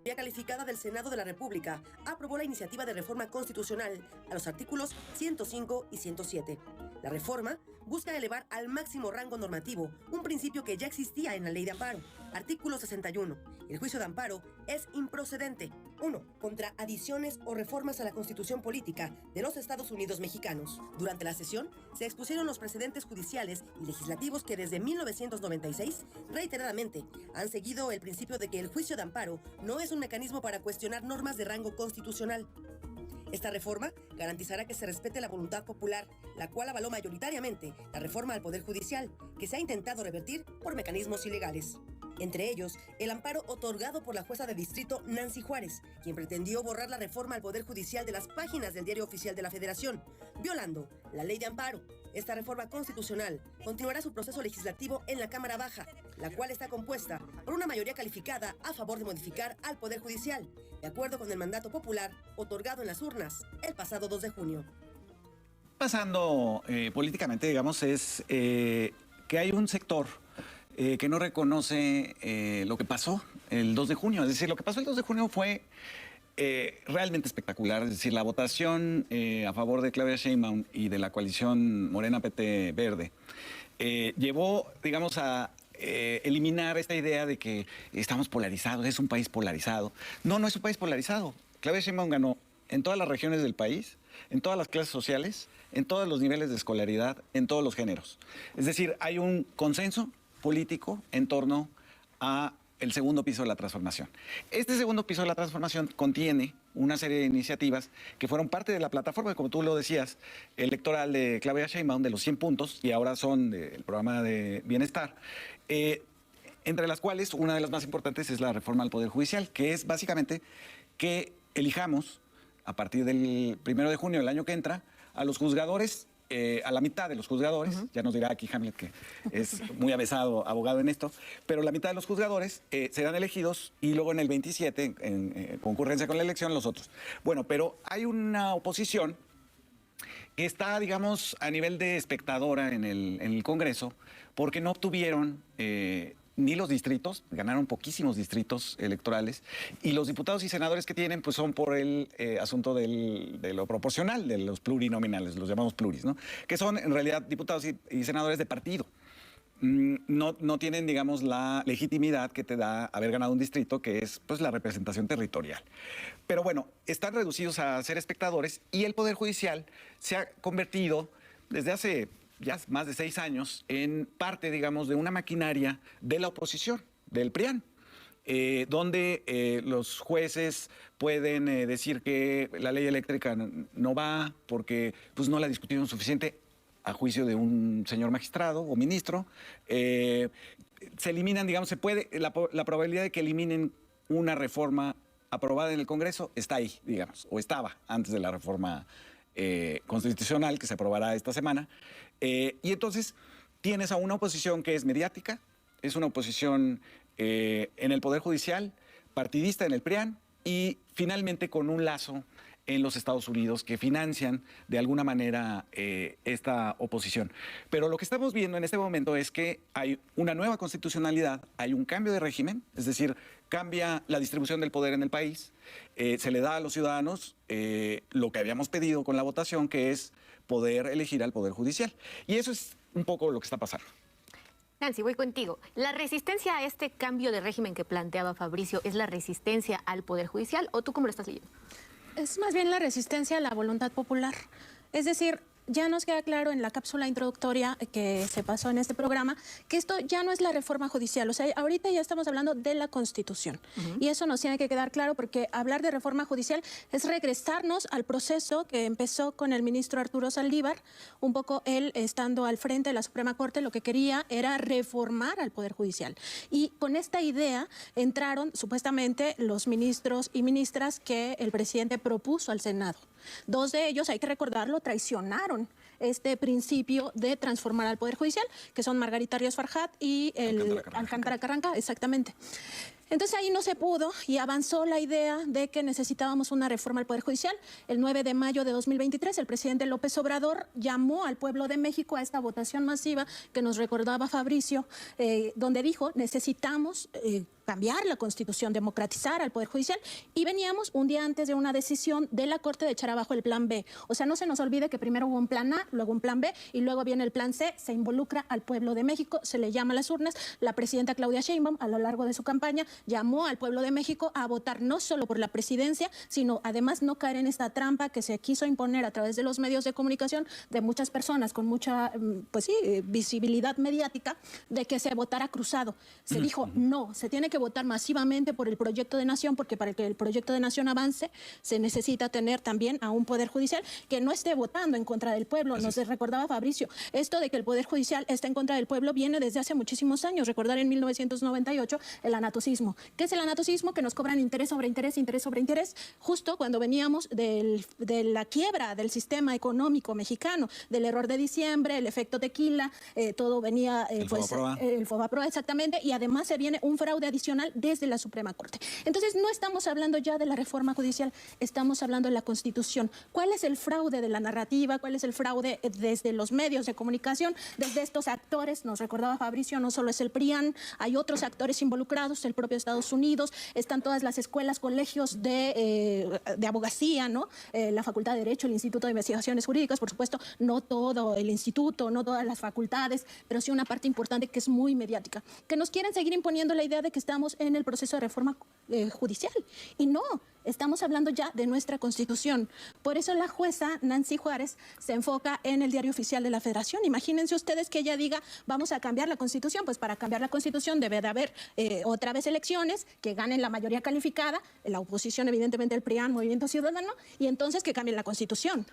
La calificada del Senado de la República aprobó la iniciativa de reforma constitucional a los artículos 105 y 107. La reforma busca elevar al máximo rango normativo un principio que ya existía en la Ley de Amparo. Artículo 61. El juicio de amparo es improcedente. 1. Contra adiciones o reformas a la Constitución Política de los Estados Unidos mexicanos. Durante la sesión se expusieron los precedentes judiciales y legislativos que desde 1996 reiteradamente han seguido el principio de que el juicio de amparo no es un mecanismo para cuestionar normas de rango constitucional. Esta reforma garantizará que se respete la voluntad popular, la cual avaló mayoritariamente la reforma al Poder Judicial, que se ha intentado revertir por mecanismos ilegales. Entre ellos, el amparo otorgado por la jueza de distrito Nancy Juárez, quien pretendió borrar la reforma al Poder Judicial de las páginas del Diario Oficial de la Federación, violando la Ley de Amparo. Esta reforma constitucional continuará su proceso legislativo en la Cámara Baja, la cual está compuesta por una mayoría calificada a favor de modificar al Poder Judicial, de acuerdo con el mandato popular otorgado en las urnas el pasado 2 de junio. Pasando políticamente, digamos, es que hay un sector que no reconoce lo que pasó el 2 de junio. Es decir, lo que pasó el 2 de junio fue realmente espectacular. Es decir, la votación a favor de Claudia Sheinbaum y de la coalición Morena-PT Verde llevó, digamos, a eliminar esta idea de que estamos polarizados, es un país polarizado. No, no es un país polarizado. Claudia Sheinbaum ganó en todas las regiones del país, en todas las clases sociales, en todos los niveles de escolaridad, en todos los géneros. Es decir, hay un consenso político en torno a el segundo piso de la transformación. Este segundo piso de la transformación contiene una serie de iniciativas que fueron parte de la plataforma, como tú lo decías, electoral de Claudia Sheinbaum, de los 100 puntos, y ahora son del programa de bienestar, entre las cuales una de las más importantes es la reforma al Poder Judicial, que es básicamente que elijamos, a partir del 1 de junio del año que entra, a los juzgadores, a la mitad de los juzgadores, ya nos dirá aquí Hamlet que es muy avesado abogado en esto, pero la mitad de los juzgadores serán elegidos y luego en el 27, en concurrencia con la elección, los otros. Bueno, pero hay una oposición que está, digamos, a nivel de espectadora en el Congreso porque no obtuvieron ni los distritos, ganaron poquísimos distritos electorales, y los diputados y senadores que tienen pues son por el asunto de lo proporcional, de los plurinominales, los llamamos pluris, ¿no? Que son en realidad diputados y senadores de partido. No tienen, digamos, la legitimidad que te da haber ganado un distrito, que es pues la representación territorial. Pero bueno, están reducidos a ser espectadores y el Poder Judicial se ha convertido desde hace ya más de 6 años en parte, digamos, de una maquinaria de la oposición, del PRIAN, donde los jueces pueden decir que la ley eléctrica no va porque pues, no la discutieron suficiente a juicio de un señor magistrado o ministro. Se eliminan, digamos, la probabilidad de que eliminen una reforma aprobada en el Congreso está ahí, digamos, o estaba antes de la reforma constitucional que se aprobará esta semana. Y entonces tienes a una oposición que es mediática, es una oposición en el Poder Judicial, partidista en el PRIAN y finalmente con un lazo en los Estados Unidos que financian de alguna manera esta oposición. Pero lo que estamos viendo en este momento es que hay una nueva constitucionalidad, hay un cambio de régimen, es decir, cambia la distribución del poder en el país, se le da a los ciudadanos lo que habíamos pedido con la votación, que es poder elegir al Poder Judicial. Y eso es un poco lo que está pasando. Nancy, voy contigo. ¿La resistencia a este cambio de régimen que planteaba Fabricio es la resistencia al Poder Judicial o tú cómo lo estás leyendo? Es más bien la resistencia a la voluntad popular. Es decir, ya nos queda claro en la cápsula introductoria que se pasó en este programa que esto ya no es la reforma judicial. O sea, ahorita ya estamos hablando de la Constitución. Y eso nos tiene que quedar claro porque hablar de reforma judicial es regresarnos al proceso que empezó con el ministro Arturo Saldívar. Un poco él, estando al frente de la Suprema Corte, lo que quería era reformar al Poder Judicial. Y con esta idea entraron supuestamente los ministros y ministras que el presidente propuso al Senado. 2 de ellos, hay que recordarlo, traicionaron este principio de transformar al Poder Judicial, que son Margarita Ríos Farjat y el Alcántara Carranca, exactamente. Entonces ahí no se pudo y avanzó la idea de que necesitábamos una reforma al Poder Judicial. El 9 de mayo de 2023, el presidente López Obrador llamó al pueblo de México a esta votación masiva que nos recordaba Fabricio, donde dijo, necesitamos cambiar la Constitución, democratizar al Poder Judicial, y veníamos un día antes de una decisión de la Corte de echar abajo el plan B. O sea, no se nos olvide que primero hubo un plan A, luego un plan B, y luego viene el plan C, se involucra al pueblo de México, se le llama a las urnas. La presidenta Claudia Sheinbaum, a lo largo de su campaña, llamó al pueblo de México a votar no solo por la presidencia, sino además no caer en esta trampa que se quiso imponer a través de los medios de comunicación de muchas personas con mucha, pues sí, visibilidad mediática, de que se votara cruzado. Se dijo, no, se tiene que votar masivamente por el proyecto de nación, porque para que el proyecto de nación avance, se necesita tener también a un Poder Judicial que no esté votando en contra del pueblo. Nos recordaba Fabricio, esto de que el Poder Judicial está en contra del pueblo viene desde hace muchísimos años. Recordar en 1998 el anatocismo. ¿Qué es el anatocismo? Que nos cobran interés sobre interés, interés sobre interés, justo cuando veníamos de la quiebra del sistema económico mexicano, del error de diciembre, el efecto tequila, todo venía, el Fobaproa, exactamente, y además se viene un fraude adicional desde la Suprema Corte. Entonces, no estamos hablando ya de la reforma judicial, estamos hablando de la Constitución. ¿Cuál es el fraude de la narrativa? ¿Cuál es el fraude desde los medios de comunicación, desde estos actores? Nos recordaba Fabricio, no solo es el PRIAN, hay otros actores involucrados, el propio Estados Unidos, están todas las escuelas, colegios de abogacía, ¿no? La Facultad de Derecho, el Instituto de Investigaciones Jurídicas, por supuesto, no todo el instituto, no todas las facultades, pero sí una parte importante que es muy mediática, que nos quieren seguir imponiendo la idea de que estamos en el proceso de reforma judicial. Y no, estamos hablando ya de nuestra Constitución. Por eso la jueza Nancy Juárez se enfoca en el Diario Oficial de la Federación. Imagínense ustedes que ella diga, vamos a cambiar la Constitución. Pues para cambiar la Constitución debe de haber otra vez elecciones, que ganen la mayoría calificada, la oposición evidentemente el PRIAN, Movimiento Ciudadano, y entonces que cambien la Constitución.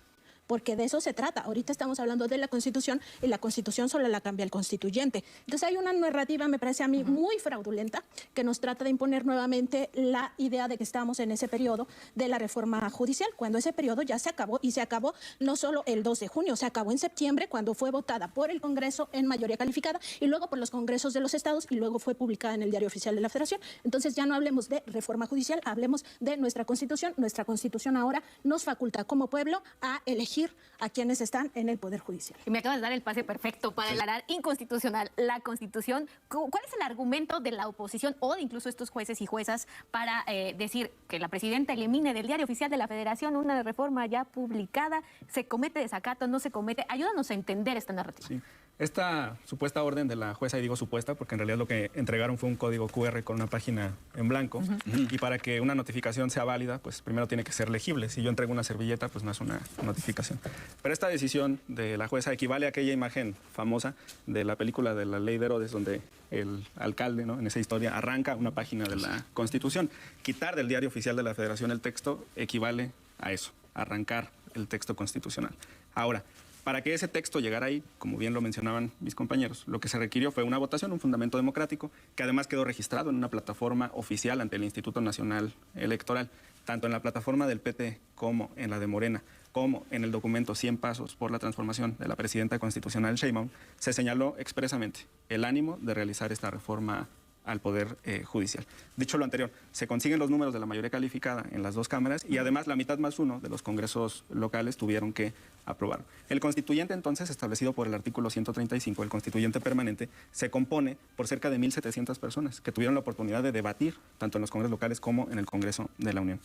Porque de eso se trata. Ahorita estamos hablando de la Constitución y la Constitución solo la cambia el constituyente. Entonces hay una narrativa, me parece a mí, muy fraudulenta, que nos trata de imponer nuevamente la idea de que estamos en ese periodo de la reforma judicial, cuando ese periodo ya se acabó, y se acabó no solo el 2 de junio, se acabó en septiembre, cuando fue votada por el Congreso en mayoría calificada, y luego por los congresos de los estados, y luego fue publicada en el Diario Oficial de la Federación. Entonces ya no hablemos de reforma judicial, hablemos de nuestra Constitución. Nuestra Constitución ahora nos faculta como pueblo a elegir a quienes están en el Poder Judicial. Y me acabas de dar el pase perfecto para declarar inconstitucional la Constitución. ¿Cuál es el argumento de la oposición o de incluso estos jueces y juezas para decir que la presidenta elimine del Diario Oficial de la Federación una reforma ya publicada? ¿Se comete desacato? ¿No se comete? Ayúdanos a entender esta narrativa. Sí. Esta supuesta orden de la jueza, y digo supuesta porque en realidad lo que entregaron fue un código QR con una página en blanco, y para que una notificación sea válida, pues primero tiene que ser legible. Si yo entrego una servilleta, pues no es una notificación. Pero esta decisión de la jueza equivale a aquella imagen famosa de la película de La Ley de Herodes, donde el alcalde, ¿no?, en esa historia arranca una página de la Constitución. Quitar del Diario Oficial de la Federación el texto equivale a eso, arrancar el texto constitucional. Ahora, para que ese texto llegara ahí, como bien lo mencionaban mis compañeros, lo que se requirió fue una votación, un fundamento democrático, que además quedó registrado en una plataforma oficial ante el Instituto Nacional Electoral, tanto en la plataforma del PT como en la de Morena, como en el documento 100 Pasos por la Transformación de la presidenta constitucional Sheinbaum, se señaló expresamente el ánimo de realizar esta reforma al Poder Judicial. Dicho lo anterior, se consiguen los números de la mayoría calificada en las dos cámaras, y además la mitad más uno de los congresos locales tuvieron que aprobarlo. El constituyente, entonces, establecido por el artículo 135, el constituyente permanente, se compone por cerca de 1,700 personas que tuvieron la oportunidad de debatir tanto en los congresos locales como en el Congreso de la Unión,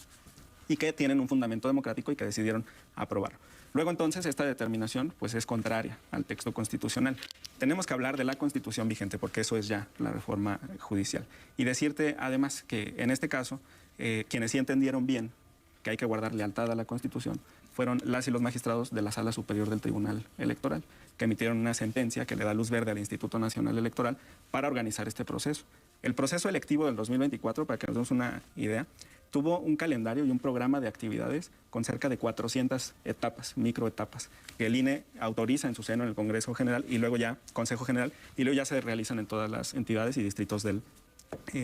y que tienen un fundamento democrático y que decidieron aprobarlo. Luego, entonces, esta determinación pues, es contraria al texto constitucional. Tenemos que hablar de la Constitución vigente, porque eso es ya la reforma judicial. Y decirte, además, que en este caso, quienes sí entendieron bien que hay que guardar lealtad a la Constitución fueron las y los magistrados de la Sala Superior del Tribunal Electoral, que emitieron una sentencia que le da luz verde al Instituto Nacional Electoral para organizar este proceso. El proceso electivo del 2024, para que nos demos una idea, tuvo un calendario y un programa de actividades con cerca de 400 etapas, microetapas, que el INE autoriza en su seno en el Congreso General y luego ya Consejo General, y luego ya se realizan en todas las entidades y distritos del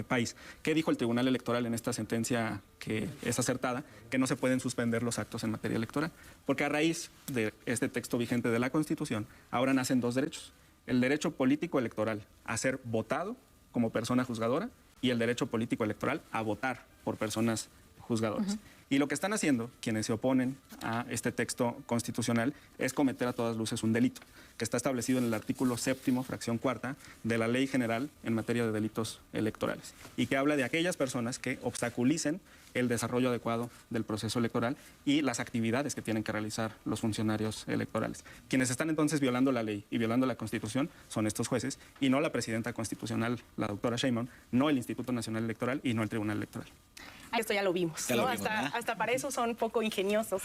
país. ¿Qué dijo el Tribunal Electoral en esta sentencia que es acertada? Que no se pueden suspender los actos en materia electoral, porque a raíz de este texto vigente de la Constitución, ahora nacen dos derechos: el derecho político electoral a ser votado como persona juzgadora y el derecho político electoral a votar por personas juzgadoras. Y lo que están haciendo quienes se oponen a este texto constitucional es cometer a todas luces un delito, que está establecido en el artículo 7º, fracción 4ª, de la Ley General en materia de delitos electorales, y que habla de aquellas personas que obstaculicen el desarrollo adecuado del proceso electoral y las actividades que tienen que realizar los funcionarios electorales. Quienes están entonces violando la ley y violando la Constitución son estos jueces y no la presidenta constitucional, la doctora Sheinbaum, no el Instituto Nacional Electoral y no el Tribunal Electoral. Esto ya lo vimos, Ya ¿no? lo vimos, Hasta para eso son poco ingeniosos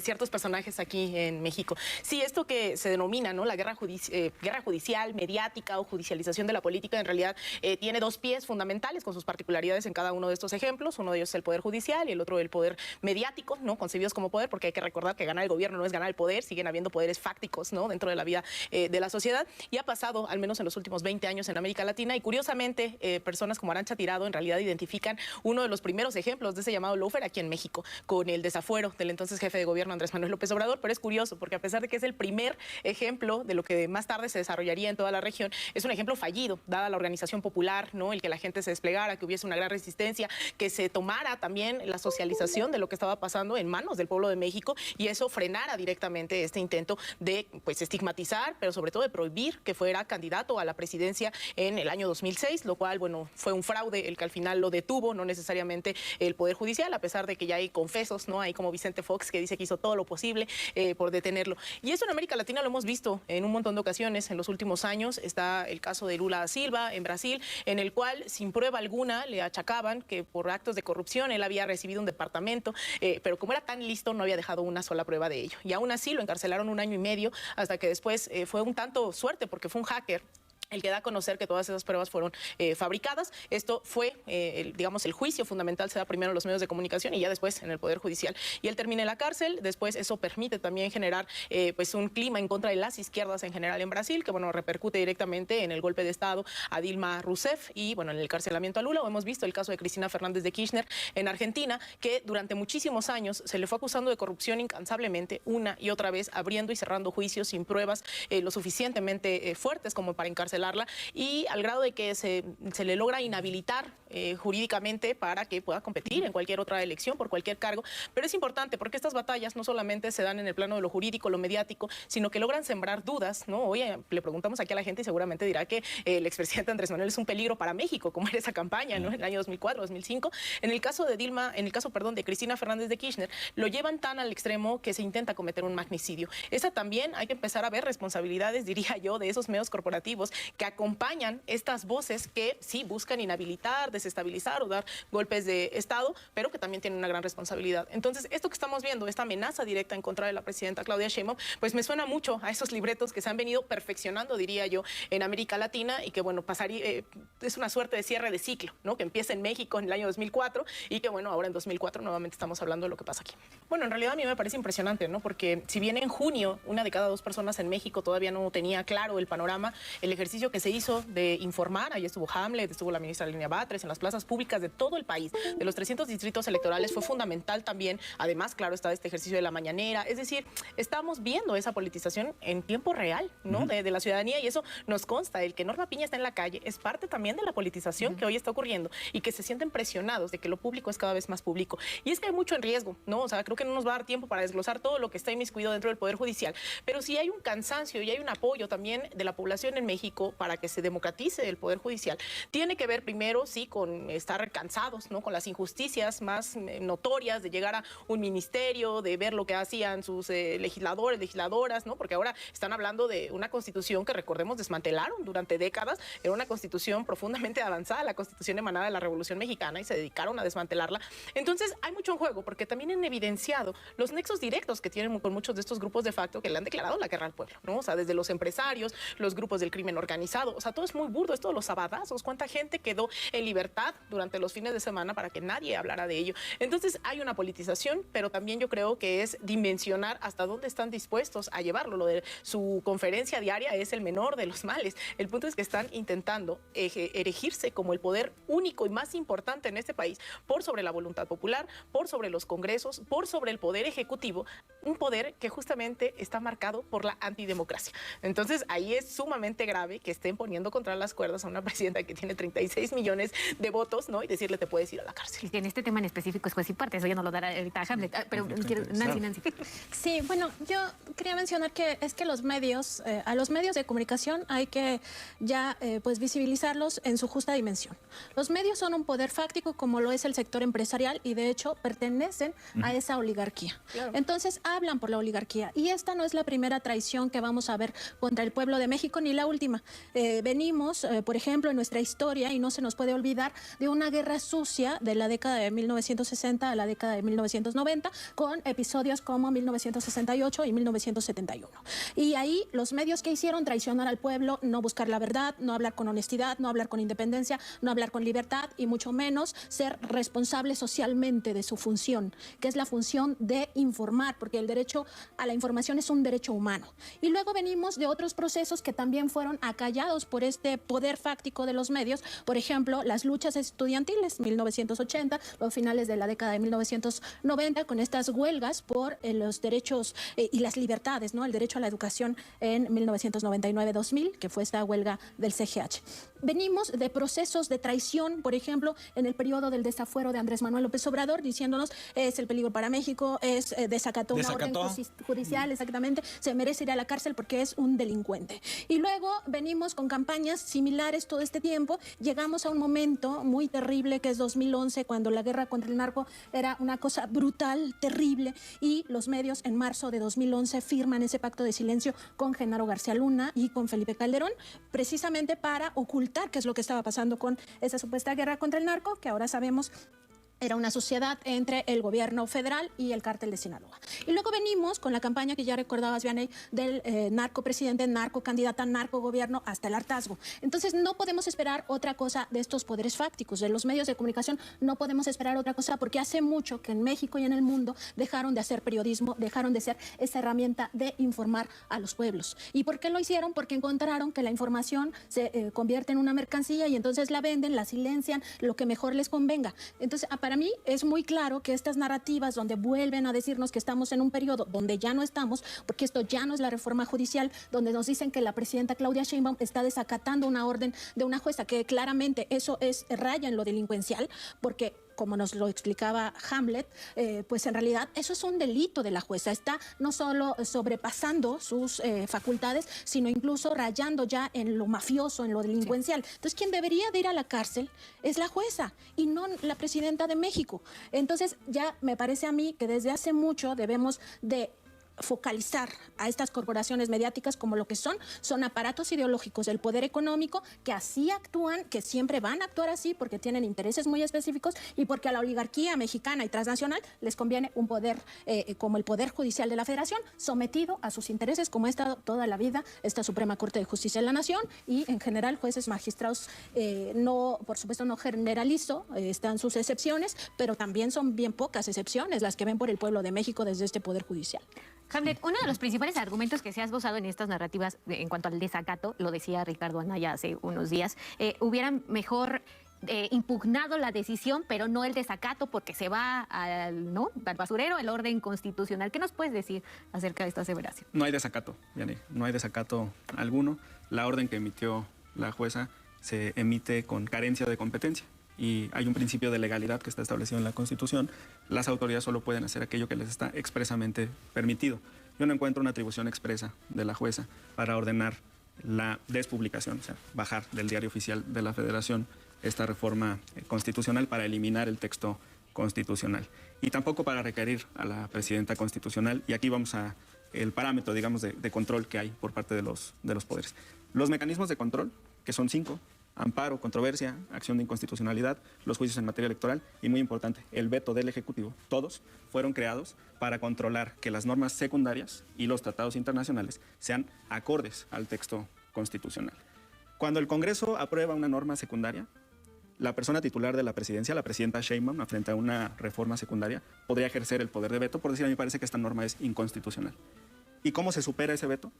ciertos personajes aquí en México. Sí, esto que se denomina, ¿no?, la guerra judicial, mediática o judicialización de la política, en realidad tiene dos pies fundamentales con sus particularidades en cada uno de estos ejemplos. Uno de ellos es el poder judicial y el otro el poder mediático, ¿no?, concebidos como poder, porque hay que recordar que ganar el gobierno no es ganar el poder, siguen habiendo poderes fácticos, ¿no?, dentro de la vida de la sociedad. Y ha pasado, al menos en los últimos 20 años en América Latina, y curiosamente personas como Arantxa Tirado en realidad identifican uno de los primeros ejemplos de ese llamado lawfare aquí en México, con el desafuero del entonces jefe de gobierno Andrés Manuel López Obrador. Pero es curioso porque a pesar de que es el primer ejemplo de lo que más tarde se desarrollaría en toda la región, es un ejemplo fallido, dada la organización popular, ¿no?, el que la gente se desplegara, que hubiese una gran resistencia, que se tomara también la socialización de lo que estaba pasando en manos del pueblo de México, y eso frenara directamente este intento de, pues, estigmatizar, pero sobre todo de prohibir que fuera candidato a la presidencia en el año 2006, lo cual, bueno, fue un fraude el que al final lo detuvo, no necesariamente el Poder Judicial, a pesar de que ya hay confesos, ¿no? Hay como Vicente Fox, que dice que hizo todo lo posible por detenerlo. Y eso en América Latina lo hemos visto en un montón de ocasiones en los últimos años. Está el caso de Lula da Silva en Brasil, en el cual sin prueba alguna le achacaban que por actos de corrupción él había recibido un departamento, pero como era tan listo no había dejado una sola prueba de ello. Y aún así lo encarcelaron 1 año y medio, hasta que después fue un tanto suerte porque fue un hacker el que da a conocer que todas esas pruebas fueron fabricadas. Esto fue, digamos, el juicio fundamental se da primero en los medios de comunicación y ya después en el Poder Judicial. Y él termina en la cárcel. Después eso permite también generar pues un clima en contra de las izquierdas en general en Brasil, que, bueno, repercute directamente en el golpe de Estado a Dilma Rousseff y, bueno, en el encarcelamiento a Lula. O hemos visto el caso de Cristina Fernández de Kirchner en Argentina, que durante muchísimos años se le fue acusando de corrupción incansablemente, una y otra vez, abriendo y cerrando juicios sin pruebas lo suficientemente fuertes como para encarcelar, y al grado de que se le logra inhabilitar jurídicamente para que pueda competir en cualquier otra elección por cualquier cargo. Pero es importante porque estas batallas no solamente se dan en el plano de lo jurídico, lo mediático, sino que logran sembrar dudas, ¿no? Hoy le preguntamos aquí a la gente y seguramente dirá que el expresidente Andrés Manuel es un peligro para México, como era esa campaña, ¿no?, en el año 2004, 2005. En el caso de Cristina Fernández de Kirchner, lo llevan tan al extremo que se intenta cometer un magnicidio. Esa también hay que empezar a ver responsabilidades, diría yo, de esos medios corporativos que acompañan estas voces que sí buscan inhabilitar, desestabilizar o dar golpes de Estado, pero que también tienen una gran responsabilidad. Entonces, esto que estamos viendo, esta amenaza directa en contra de la presidenta Claudia Sheinbaum, pues me suena mucho a esos libretos que se han venido perfeccionando, diría yo, en América Latina, y que, bueno, es una suerte de cierre de ciclo, ¿no?, que empieza en México en el año 2004 y que, bueno, ahora en 2004 nuevamente estamos hablando de lo que pasa aquí. Bueno, en realidad a mí me parece impresionante, ¿no?, porque si bien en junio 1 de cada 2 personas en México todavía no tenía claro el panorama, el ejercicio que se hizo de informar, ahí estuvo Hamlet, estuvo la ministra Lenia Batres, en las plazas públicas de todo el país, de los 300 distritos electorales, fue fundamental también. Además, claro, está este ejercicio de la mañanera, es decir, estamos viendo esa politización en tiempo real, ¿no?, de la ciudadanía, y eso nos consta. El que Norma Piña está en la calle es parte también de la politización que hoy está ocurriendo y que se sienten presionados de que lo público es cada vez más público. Y es que hay mucho en riesgo, ¿no? O sea, creo que no nos va a dar tiempo para desglosar todo lo que está inmiscuido dentro del Poder Judicial, pero sí hay un cansancio y hay un apoyo también de la población en México para que se democratice el Poder Judicial. Tiene que ver primero, sí, con estar cansados, ¿no?, con las injusticias más notorias de llegar a un ministerio, de ver lo que hacían sus legisladores, legisladoras, ¿no?, porque ahora están hablando de una constitución que, recordemos, desmantelaron durante décadas. Era una constitución profundamente avanzada, la constitución emanada de la Revolución Mexicana, y se dedicaron a desmantelarla. Entonces hay mucho en juego, porque también han evidenciado los nexos directos que tienen con muchos de estos grupos de facto que le han declarado la guerra al pueblo, ¿no? O sea, desde los empresarios, los grupos del crimen organizado, o sea, todo es muy burdo, esto de los sabadazos, cuánta gente quedó en libertad durante los fines de semana para que nadie hablara de ello. Entonces hay una politización, pero también yo creo que es dimensionar hasta dónde están dispuestos a llevarlo. Lo de su conferencia diaria es el menor de los males. El punto es que están intentando erigirse como el poder único y más importante en este país, por sobre la voluntad popular, por sobre los congresos, por sobre el poder ejecutivo, un poder que justamente está marcado por la antidemocracia. Entonces ahí es sumamente grave que estén poniendo contra las cuerdas a una presidenta que tiene 36 millones de votos, ¿no? Y decirle, te puedes ir a la cárcel. Y que en este tema en específico es juez y parte, eso ya no lo dará ahorita Hamlet. Pero quiero, Nancy. Sí, bueno, yo quería mencionar que es que los medios, a los medios de comunicación hay que ya pues visibilizarlos en su justa dimensión. Los medios son un poder fáctico como lo es el sector empresarial y de hecho pertenecen a esa oligarquía. Claro. Entonces hablan por la oligarquía y esta no es la primera traición que vamos a ver contra el pueblo de México ni la última. Venimos, por ejemplo, en nuestra historia y no se nos puede olvidar de una guerra sucia de la década de 1960 a la década de 1990 con episodios como 1968 y 1971. Y ahí los medios que hicieron traicionar al pueblo, no buscar la verdad, no hablar con honestidad, no hablar con independencia, no hablar con libertad y mucho menos ser responsables socialmente de su función, que es la función de informar, porque el derecho a la información es un derecho humano. Y luego venimos de otros procesos que también fueron acallados por este poder fáctico de los medios, por ejemplo, las luchas estudiantiles, 1980, los finales de la década de 1990, con estas huelgas por los derechos y las libertades, ¿no? El derecho a la educación en 1999-2000, que fue esta huelga del CGH. Venimos de procesos de traición, por ejemplo, en el periodo del desafuero de Andrés Manuel López Obrador, diciéndonos es el peligro para México, desacató una orden judicial, exactamente, se merece ir a la cárcel porque es un delincuente. Y luego venimos con campañas similares todo este tiempo, llegamos a un momento muy terrible que es 2011, cuando la guerra contra el narco era una cosa brutal, terrible, y los medios en marzo de 2011 firman ese pacto de silencio con Genaro García Luna y con Felipe Calderón, precisamente para ocultar qué es lo que estaba pasando con esa supuesta guerra contra el narco, que ahora sabemos era una sociedad entre el gobierno federal y el cártel de Sinaloa. Y luego venimos con la campaña que ya recordabas, Vianey, del narco presidente, narco candidata, narco gobierno hasta el hartazgo. Entonces no podemos esperar otra cosa de estos poderes fácticos, de los medios de comunicación no podemos esperar otra cosa porque hace mucho que en México y en el mundo dejaron de hacer periodismo, dejaron de ser esa herramienta de informar a los pueblos. ¿Y por qué lo hicieron? Porque encontraron que la información se convierte en una mercancía y entonces la venden, la silencian, lo que mejor les convenga. Entonces, para mí es muy claro que estas narrativas donde vuelven a decirnos que estamos en un periodo donde ya no estamos, porque esto ya no es la reforma judicial, donde nos dicen que la presidenta Claudia Sheinbaum está desacatando una orden de una jueza, que claramente eso es raya en lo delincuencial, porque como nos lo explicaba Hamlet, pues en realidad eso es un delito de la jueza. Está no solo sobrepasando sus facultades, sino incluso rayando ya en lo mafioso, en lo delincuencial. Sí. Entonces, quien debería de ir a la cárcel es la jueza y no la presidenta de México. Entonces, ya me parece a mí que desde hace mucho debemos de focalizar a estas corporaciones mediáticas como lo que son aparatos ideológicos del poder económico que así actúan, que siempre van a actuar así porque tienen intereses muy específicos y porque a la oligarquía mexicana y transnacional les conviene un poder como el Poder Judicial de la Federación sometido a sus intereses, como ha estado toda la vida esta Suprema Corte de Justicia de la Nación y en general jueces, magistrados, no, por supuesto no generalizo, están sus excepciones, pero también son bien pocas excepciones las que ven por el pueblo de México desde este Poder Judicial. Hamlet, uno de los principales argumentos que se ha esbozado en estas narrativas en cuanto al desacato, lo decía Ricardo Anaya hace unos días, hubieran mejor impugnado la decisión, pero no el desacato, porque se va al basurero el orden constitucional. ¿Qué nos puedes decir acerca de esta aseveración? No hay desacato, Vianey, no hay desacato alguno. La orden que emitió la jueza se emite con carencia de competencia. Y hay un principio de legalidad que está establecido en la Constitución. Las autoridades solo pueden hacer aquello que les está expresamente permitido. Yo no encuentro una atribución expresa de la jueza para ordenar la despublicación, o sea, bajar del Diario Oficial de la Federación esta reforma constitucional para eliminar el texto constitucional. Y tampoco para requerir a la presidenta constitucional, y aquí vamos a el parámetro, digamos, de control que hay por parte de los poderes. Los mecanismos de control, que son 5, amparo, controversia, acción de inconstitucionalidad, los juicios en materia electoral y, muy importante, el veto del Ejecutivo. Todos fueron creados para controlar que las normas secundarias y los tratados internacionales sean acordes al texto constitucional. Cuando el Congreso aprueba una norma secundaria, la persona titular de la presidencia, la presidenta Sheinbaum, frente a una reforma secundaria, podría ejercer el poder de veto por decir, a mí me parece que esta norma es inconstitucional. ¿Y cómo se supera ese veto?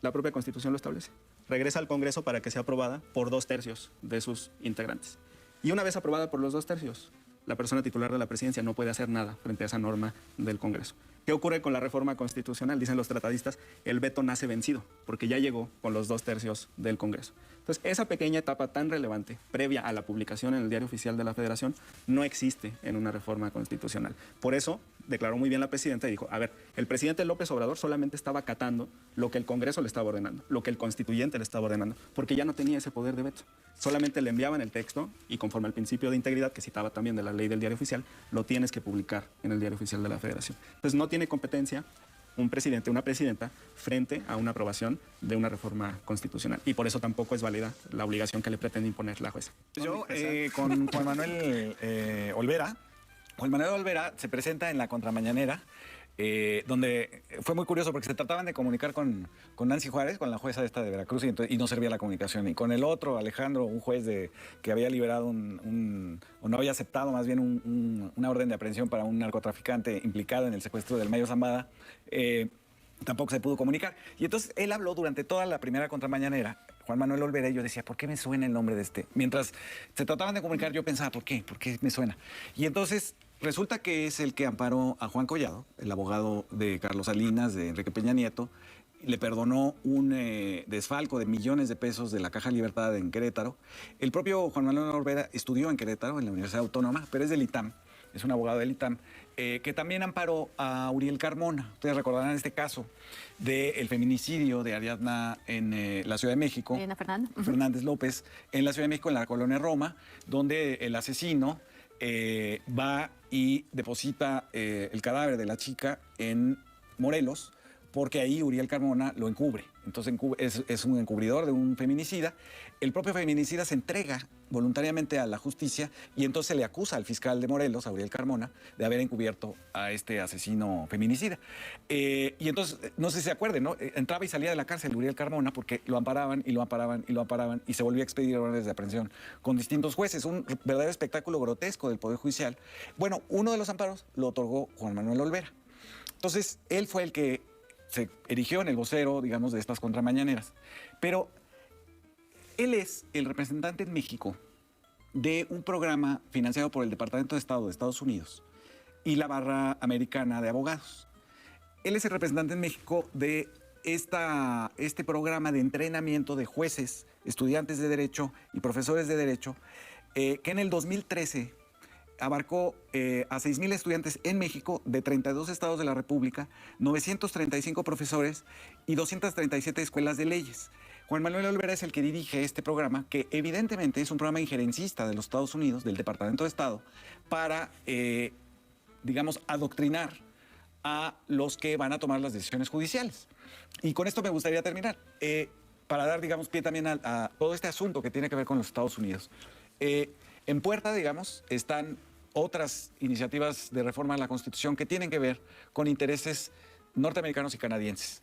La propia Constitución lo establece. Regresa al Congreso para que sea aprobada por 2/3 de sus integrantes. Y una vez aprobada por los 2/3, la persona titular de la presidencia no puede hacer nada frente a esa norma del Congreso. ¿Qué ocurre con la reforma constitucional? Dicen los tratadistas, el veto nace vencido, porque ya llegó con los 2/3 del Congreso. Entonces, esa pequeña etapa tan relevante, previa a la publicación en el Diario Oficial de la Federación, no existe en una reforma constitucional. Por eso, declaró muy bien la presidenta y dijo, a ver, el presidente López Obrador solamente estaba acatando lo que el Congreso le estaba ordenando, lo que el constituyente le estaba ordenando, porque ya no tenía ese poder de veto. Solamente le enviaban el texto y conforme al principio de integridad, que citaba también de la ley del Diario Oficial, lo tienes que publicar en el Diario Oficial de la Federación. Entonces, no tiene competencia un presidente o una presidenta frente a una aprobación de una reforma constitucional. Y por eso tampoco es válida la obligación que le pretende imponer la jueza. Yo, con Juan Manuel Olvera, Juan Manuel Olvera se presenta en la contramañanera, donde fue muy curioso porque se trataban de comunicar con Nancy Juárez, con la jueza esta de Veracruz, y no servía la comunicación. Y con el otro, Alejandro, un juez que había liberado o no había aceptado más bien una orden de aprehensión para un narcotraficante implicado en el secuestro del Mayo Zambada, tampoco se pudo comunicar. Y entonces él habló durante toda la primera contramañanera, Juan Manuel Olvera, y yo decía, ¿por qué me suena el nombre de este? Mientras se trataban de comunicar, yo pensaba, ¿por qué? ¿Por qué me suena? Y entonces resulta que es el que amparó a Juan Collado, el abogado de Carlos Salinas, de Enrique Peña Nieto, le perdonó un desfalco de millones de pesos de la Caja Libertad en Querétaro. El propio Juan Manuel Olvera estudió en Querétaro, en la Universidad Autónoma, pero es del ITAM, es un abogado del ITAM, que también amparó a Uriel Carmona. Ustedes recordarán este caso del feminicidio de Ariadna en la Ciudad de México. Ariadna Fernández López, en la Ciudad de México, en la colonia Roma, donde el asesino va y deposita el cadáver de la chica en Morelos, porque ahí Uriel Carmona lo encubre. Entonces es un encubridor de un feminicida. El propio feminicida se entrega voluntariamente a la justicia y entonces le acusa al fiscal de Morelos, a Uriel Carmona, de haber encubierto a este asesino feminicida. Y entonces, no sé si se acuerden, ¿no? Entraba y salía de la cárcel Uriel Carmona porque lo amparaban y lo amparaban y lo amparaban y se volvía a expedir órdenes de aprehensión con distintos jueces. Un verdadero espectáculo grotesco del Poder Judicial. Bueno, uno de los amparos lo otorgó Juan Manuel Olvera. Entonces, él fue el que se erigió en el vocero, digamos, de estas contramañaneras. Pero él es el representante en México de un programa financiado por el Departamento de Estado de Estados Unidos y la Barra Americana de Abogados. Él es el representante en México de este programa de entrenamiento de jueces, estudiantes de Derecho y profesores de Derecho, que en el 2013 abarcó a 6,000 estudiantes en México de 32 estados de la República, 935 profesores y 237 escuelas de leyes. Juan Manuel Olvera es el que dirige este programa, que evidentemente es un programa injerencista de los Estados Unidos, del Departamento de Estado, para, digamos, adoctrinar a los que van a tomar las decisiones judiciales. Y con esto me gustaría terminar, para dar, digamos, pie también a todo este asunto que tiene que ver con los Estados Unidos. En puerta, digamos, están otras iniciativas de reforma a la Constitución que tienen que ver con intereses norteamericanos y canadienses.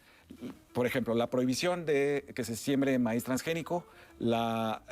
Por ejemplo, la prohibición de que se siembre maíz transgénico, la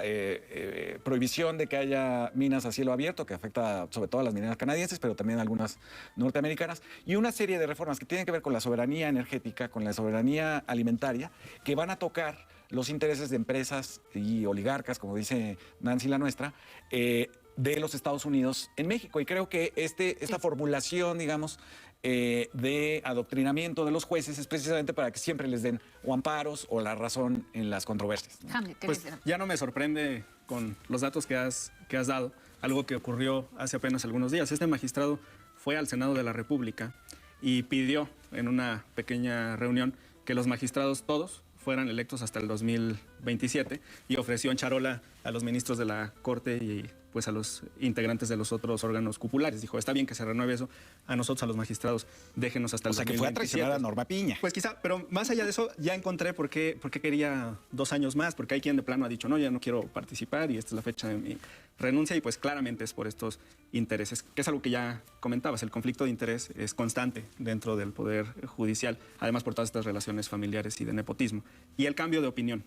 prohibición de que haya minas a cielo abierto, que afecta sobre todo a las mineras canadienses, pero también a algunas norteamericanas, y una serie de reformas que tienen que ver con la soberanía energética, con la soberanía alimentaria, que van a tocar los intereses de empresas y oligarcas, como dice Nancy la nuestra, de los Estados Unidos en México. Y creo que esta formulación, digamos, de adoctrinamiento de los jueces es precisamente para que siempre les den o amparos o la razón en las controversias, ¿no? Hamlet, ¿qué Pues les dirán? ya no me sorprende con los datos que has dado, algo que ocurrió hace apenas algunos días. Este magistrado fue al Senado de la República y pidió en una pequeña reunión que los magistrados todos fueran electos hasta el 2027 y ofreció en charola a los ministros de la Corte y pues a los integrantes de los otros órganos cupulares. Dijo, está bien que se renueve eso, a nosotros, a los magistrados, déjenos hasta el 2027. O sea, que fue a traicionar a Norma Piña. Pues quizá, pero más allá de eso, ya encontré por qué quería 2 años más, porque hay quien de plano ha dicho, no, ya no quiero participar y esta es la fecha de mi renuncia, y pues claramente es por estos intereses, que es algo que ya comentabas, el conflicto de interés es constante dentro del Poder Judicial, además por todas estas relaciones familiares y de nepotismo. Y el cambio de opinión,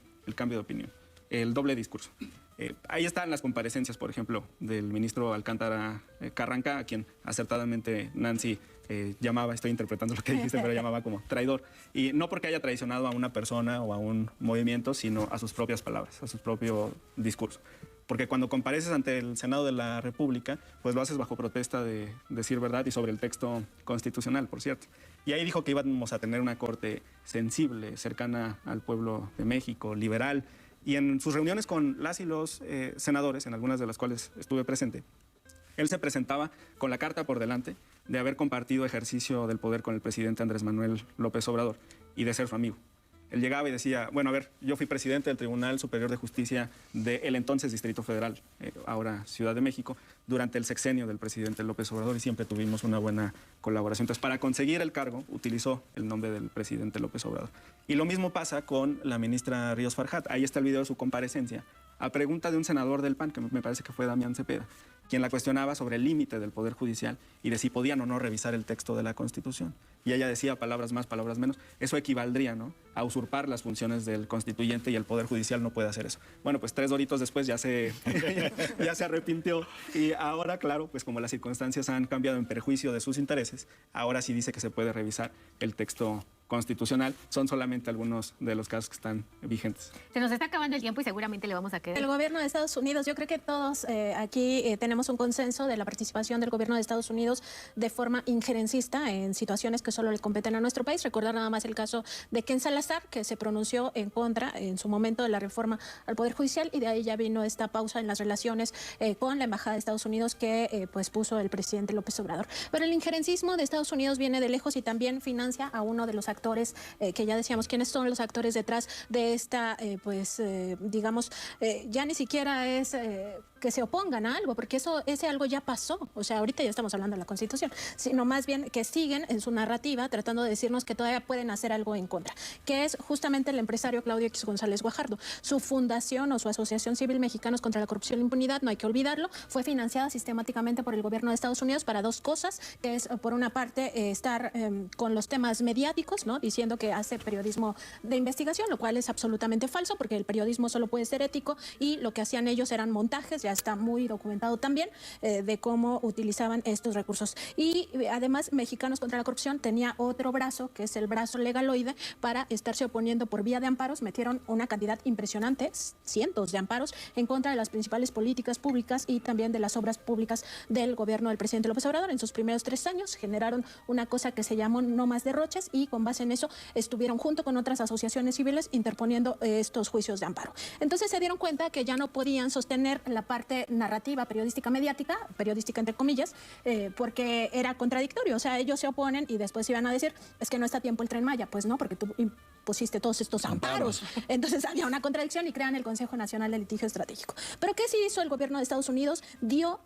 el doble discurso. Ahí están las comparecencias, por ejemplo, del ministro Alcántara Carranca, a quien acertadamente Nancy llamaba, estoy interpretando lo que dijiste, pero llamaba como traidor. Y no porque haya traicionado a una persona o a un movimiento, sino a sus propias palabras, a su propio discurso. porque cuando compareces ante el Senado de la República, pues lo haces bajo protesta de decir verdad y sobre el texto constitucional, por cierto. Y ahí dijo que íbamos a tener una corte sensible, cercana al pueblo de México, liberal. Y en sus reuniones con las y los senadores, en algunas de las cuales estuve presente, él se presentaba con la carta por delante de haber compartido ejercicio del poder con el presidente Andrés Manuel López Obrador y de ser su amigo. Él llegaba y decía, bueno, a ver, yo fui presidente del Tribunal Superior de Justicia del entonces Distrito Federal, ahora Ciudad de México, durante el sexenio del presidente López Obrador y siempre tuvimos una buena colaboración. Entonces, para conseguir el cargo, utilizó el nombre del presidente López Obrador. Y lo mismo pasa con la ministra Ríos Farjat. Ahí está el video de su comparecencia, a pregunta de un senador del PAN, que me parece que fue Damián Cepeda, quien la cuestionaba sobre el límite del Poder Judicial y de si podían o no revisar el texto de la Constitución. Y ella decía, palabras más, palabras menos, eso equivaldría, ¿no?, a usurpar las funciones del constituyente y el Poder Judicial no puede hacer eso. Bueno, pues 3 doritos después ya se arrepintió y ahora, claro, pues como las circunstancias han cambiado en perjuicio de sus intereses, ahora sí dice que se puede revisar el texto constitucional. Son solamente algunos de los casos que están vigentes. Se nos está acabando el tiempo y seguramente le vamos a quedar. El gobierno de Estados Unidos, yo creo que todos aquí tenemos un consenso de la participación del gobierno de Estados Unidos de forma injerencista en situaciones que solo le competen a nuestro país. Recordar nada más el caso de Ken Salazar, que se pronunció en contra en su momento de la reforma al Poder Judicial, y de ahí ya vino esta pausa en las relaciones con la Embajada de Estados Unidos que pues puso el presidente López Obrador. Pero el injerencismo de Estados Unidos viene de lejos y también financia a uno de los actores que ya decíamos, quiénes son los actores detrás de esta, digamos, ya ni siquiera es que se opongan a algo, porque ese algo ya pasó. O sea, ahorita ya estamos hablando de la Constitución, sino más bien que siguen en su narrativa tratando de decirnos que todavía pueden hacer algo en contra, que es justamente el empresario Claudio X González Guajardo. Su fundación o su Asociación Civil Mexicanos contra la Corrupción e Impunidad, no hay que olvidarlo, fue financiada sistemáticamente por el gobierno de Estados Unidos para 2 cosas, que es, por una parte, estar con los temas mediáticos, ¿no?, diciendo que hace periodismo de investigación, lo cual es absolutamente falso, porque el periodismo solo puede ser ético, y lo que hacían ellos eran montajes, ya está muy documentado también, de cómo utilizaban estos recursos. Y además, Mexicanos contra la Corrupción tenía otro brazo, que es el brazo legaloide, para estarse oponiendo por vía de amparos. Metieron una cantidad impresionante, cientos de amparos, en contra de las principales políticas públicas y también de las obras públicas del gobierno del presidente López Obrador. En sus primeros 3 años generaron una cosa que se llamó No Más Derroches, y con base en eso estuvieron junto con otras asociaciones civiles interponiendo estos juicios de amparo. Entonces se dieron cuenta que ya no podían sostener la parte narrativa, periodística mediática, periodística entre comillas, porque era contradictorio. O sea, ellos se oponen y después iban a decir, es que no está a tiempo el Tren Maya. Pues no, porque tú pusiste todos estos amparos. Entonces había una contradicción y crean el Consejo Nacional de Litigio Estratégico. ¿Pero qué sí hizo el gobierno de Estados Unidos? Dio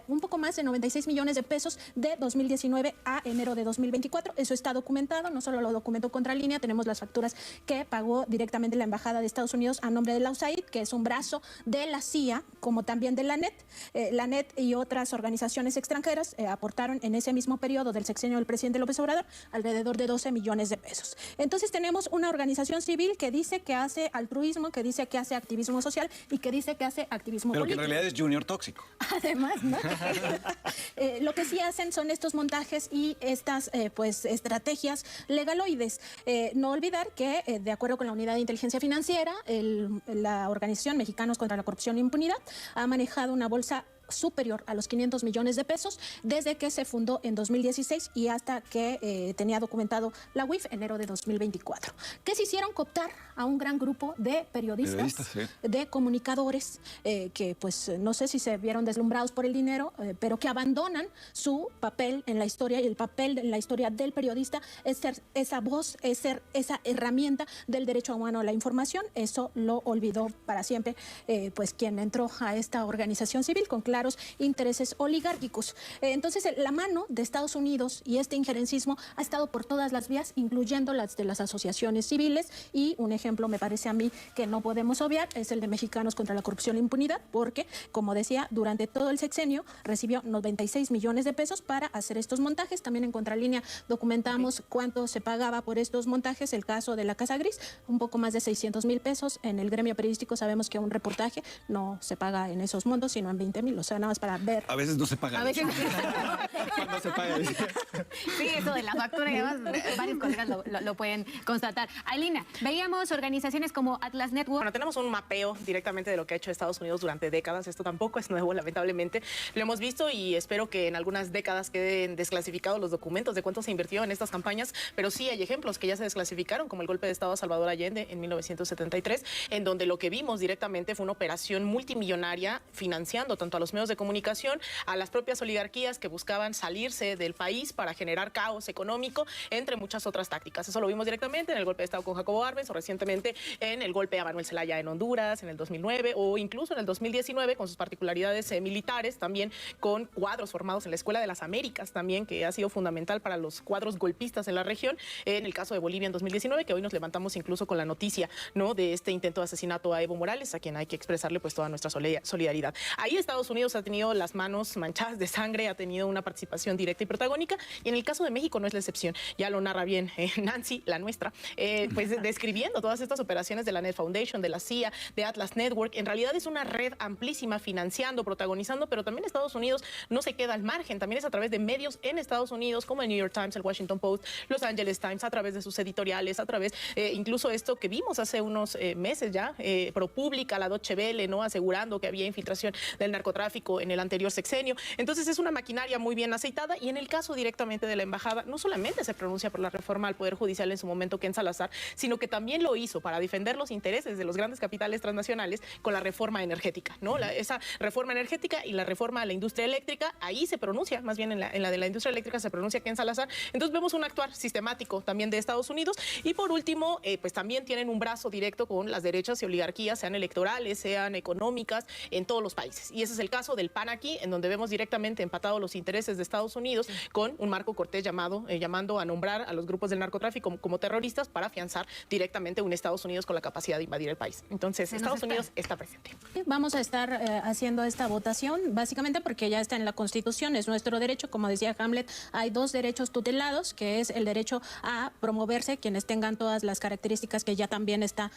un poco más de 96 millones de pesos de 2019 a enero de 2024. Eso está documentado, no solo lo documentó Contralínea, tenemos las facturas que pagó directamente la Embajada de Estados Unidos a nombre de la USAID, que es un brazo de la CIA, como también de la NET. La NET y otras organizaciones extranjeras aportaron en ese mismo periodo del sexenio del presidente López Obrador alrededor de 12 millones de pesos. Entonces tenemos una organización civil que dice que hace altruismo, que dice que hace activismo social y que dice que hace activismo Pero político. que en realidad es Junior tóxico. Además, ¿no? Lo que sí hacen son estos montajes y estas estrategias legaloides. No olvidar que, de acuerdo con la Unidad de Inteligencia Financiera, la organización Mexicanos contra la Corrupción e Impunidad ha manejado una bolsa superior a los 500 millones de pesos desde que se fundó en 2016 y hasta que tenía documentado la UIF enero de 2024. Que se hicieron cooptar a un gran grupo de periodistas sí, de comunicadores que pues no sé si se vieron deslumbrados por el dinero, pero que abandonan su papel en la historia, y el papel en la historia del periodista es ser esa voz, es ser esa herramienta del derecho humano a la información. Eso lo olvidó para siempre pues quien entró a esta organización civil con claros intereses oligárquicos. Entonces, la mano de Estados Unidos y este injerencismo ha estado por todas las vías, incluyendo las de las asociaciones civiles, y un ejemplo me parece a mí que no podemos obviar es el de Mexicanos contra la Corrupción e Impunidad, porque, como decía, durante todo el sexenio recibió 96 millones de pesos para hacer estos montajes. También en Contralínea documentamos cuánto se pagaba por estos montajes. El caso de la Casa Gris, un poco más de 600,000 pesos. En el gremio periodístico sabemos que un reportaje no se paga en esos montos, sino en 20,000 sea, nada más para ver. A veces no se paga. A veces. Cuando se paga. Sí, eso de la factura, y además varios colegas lo pueden constatar. Ailina, veíamos organizaciones como Atlas Network. Bueno, tenemos un mapeo directamente de lo que ha hecho Estados Unidos durante décadas. Esto tampoco es nuevo, lamentablemente. Lo hemos visto y espero que en algunas décadas queden desclasificados los documentos de cuánto se invirtió en estas campañas, pero sí hay ejemplos que ya se desclasificaron, como el golpe de Estado a Salvador Allende en 1973, en donde lo que vimos directamente fue una operación multimillonaria financiando tanto a los medios de comunicación, a las propias oligarquías que buscaban salirse del país para generar caos económico, entre muchas otras tácticas. Eso lo vimos directamente en el golpe de Estado con Jacobo Arbenz, o recientemente en el golpe a Manuel Zelaya en Honduras en el 2009, o incluso en el 2019 con sus particularidades militares, también con cuadros formados en la Escuela de las Américas, también que ha sido fundamental para los cuadros golpistas en la región, en el caso de Bolivia en 2019, que hoy nos levantamos incluso con la noticia, ¿no?, de este intento de asesinato a Evo Morales, a quien hay que expresarle pues toda nuestra solidaridad. Ahí Estados Unidos ha tenido las manos manchadas de sangre, ha tenido una participación directa y protagónica, y en el caso de México no es la excepción. Ya lo narra bien Nancy, la nuestra, pues describiendo todas estas operaciones de la Net Foundation, de la CIA, de Atlas Network. En realidad es una red amplísima, financiando, protagonizando, pero también Estados Unidos no se queda al margen, también es a través de medios en Estados Unidos, como el New York Times, el Washington Post, Los Angeles Times, a través de sus editoriales, a través incluso esto que vimos hace unos meses ya, ProPublica, la Deutsche Welle, ¿no?, asegurando que había infiltración del narcotráfico en el anterior sexenio. Entonces es una maquinaria muy bien aceitada, y en el caso directamente de la embajada, no solamente se pronuncia por la reforma al Poder Judicial en su momento Ken Salazar, sino que también lo hizo para defender los intereses de los grandes capitales transnacionales con la reforma energética, ¿no? Esa reforma energética y la reforma a la industria eléctrica, ahí se pronuncia, más bien en la de la industria eléctrica se pronuncia Ken Salazar. Entonces vemos un actuar sistemático también de Estados Unidos, y por último, pues también tienen un brazo directo con las derechas y oligarquías, sean electorales, sean económicas, en todos los países. Y ese es el caso del PAN aquí, en donde vemos directamente empatados los intereses de Estados Unidos con un Marco Cortés llamando a nombrar a los grupos del narcotráfico como terroristas para afianzar directamente un Estados Unidos con la capacidad de invadir el país. Entonces, Estados Unidos está presente. Vamos a estar haciendo esta votación, básicamente porque ya está en la Constitución, es nuestro derecho. Como decía Hamlet, hay dos derechos tutelados, que es el derecho a promoverse, quienes tengan todas las características que ya también está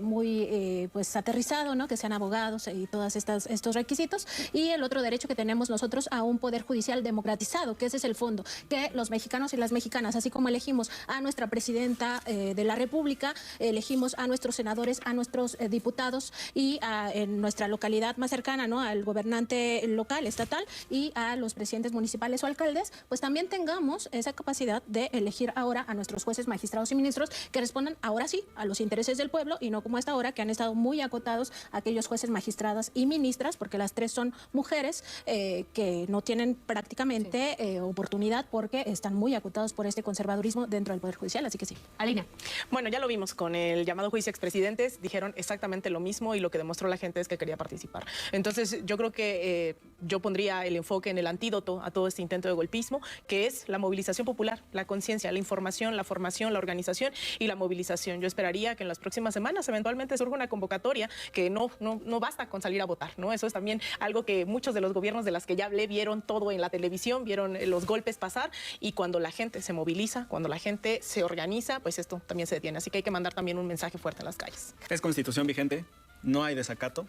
muy pues aterrizado, ¿no?, que sean abogados y todos estos requisitos, y el otro derecho que tenemos nosotros a un poder judicial democratizado, que ese es el fondo, que los mexicanos y las mexicanas, así como elegimos a nuestra presidenta de la República, elegimos a nuestros senadores, a nuestros diputados, y en nuestra localidad más cercana, ¿no?, al gobernante local, estatal, y a los presidentes municipales o alcaldes, pues también tengamos esa capacidad de elegir ahora a nuestros jueces, magistrados y ministros que respondan ahora sí a los intereses del pueblo, y no como hasta ahora, que han estado muy acotados aquellos jueces, magistradas y ministras, porque las tres son mujeres que no tienen prácticamente oportunidad porque están muy acotados por este conservadurismo dentro del Poder Judicial, así que sí. Alina. Bueno, ya lo vimos con el llamado juicio expresidentes, dijeron exactamente lo mismo, y lo que demostró la gente es que quería participar. Entonces yo creo que yo pondría el enfoque en el antídoto a todo este intento de golpismo, que es la movilización popular, la conciencia, la información, la formación, la organización y la movilización. Yo esperaría que en las próximas semanas eventualmente surja una convocatoria, que no basta con salir a votar, ¿no? Eso es también algo que muchos de los gobiernos de las que ya hablé vieron todo en la televisión, vieron los golpes pasar, y cuando la gente se moviliza, cuando la gente se organiza, pues esto también se detiene. Así que hay que mandar también un mensaje fuerte en las calles. Es constitución vigente, no hay desacato.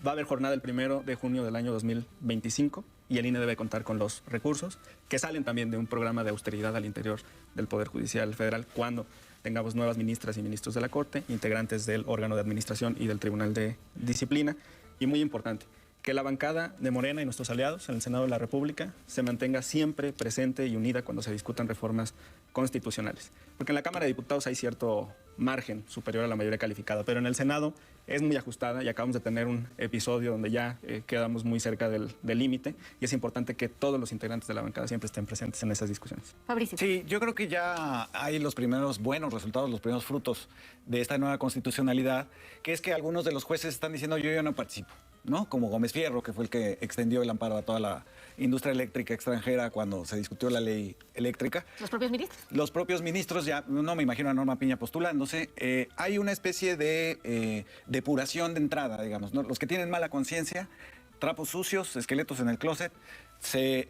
Va a haber jornada el 1 de junio del año 2025 y el INE debe contar con los recursos que salen también de un programa de austeridad al interior del Poder Judicial Federal cuando tengamos nuevas ministras y ministros de la Corte, integrantes del órgano de administración y del Tribunal de Disciplina. Y muy importante, que la bancada de Morena y nuestros aliados en el Senado de la República se mantenga siempre presente y unida cuando se discutan reformas constitucionales. Porque en la Cámara de Diputados hay cierto margen superior a la mayoría calificada, pero en el Senado es muy ajustada y acabamos de tener un episodio donde ya quedamos muy cerca del límite, y es importante que todos los integrantes de la bancada siempre estén presentes en esas discusiones. Fabricio. Sí, yo creo que ya hay los primeros buenos resultados, los primeros frutos de esta nueva constitucionalidad, que es que algunos de los jueces están diciendo yo ya no participo, ¿no? Como Gómez Fierro, que fue el que extendió el amparo a toda la industria eléctrica extranjera cuando se discutió la ley eléctrica. ¿Los propios ministros? Los propios ministros, ya no me imagino a Norma Piña postulándose. Hay una especie de depuración de entrada, digamos, ¿no? Los que tienen mala conciencia, trapos sucios, esqueletos en el closet, se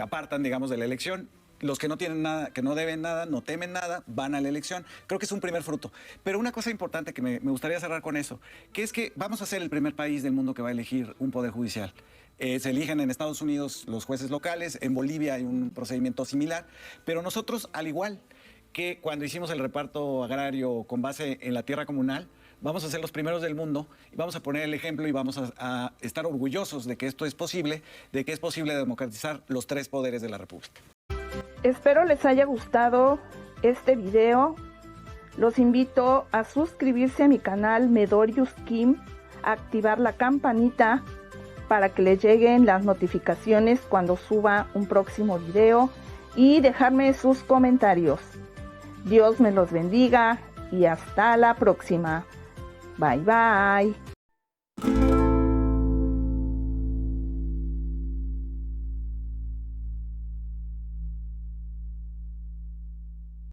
apartan, digamos, de la elección. Los que no tienen nada, que no deben nada, no temen nada, van a la elección. Creo que es un primer fruto. Pero una cosa importante que me gustaría cerrar con eso, que es que vamos a ser el primer país del mundo que va a elegir un poder judicial. Se eligen en Estados Unidos los jueces locales, en Bolivia hay un procedimiento similar, pero nosotros, al igual que cuando hicimos el reparto agrario con base en la tierra comunal, vamos a ser los primeros del mundo y vamos a poner el ejemplo y vamos a estar orgullosos de que esto es posible, de que es posible democratizar los 3 poderes de la República. Espero les haya gustado este video. Los invito a suscribirse a mi canal Medorius Kim, a activar la campanita para que les lleguen las notificaciones cuando suba un próximo video y dejarme sus comentarios. Dios me los bendiga y hasta la próxima. Bye bye.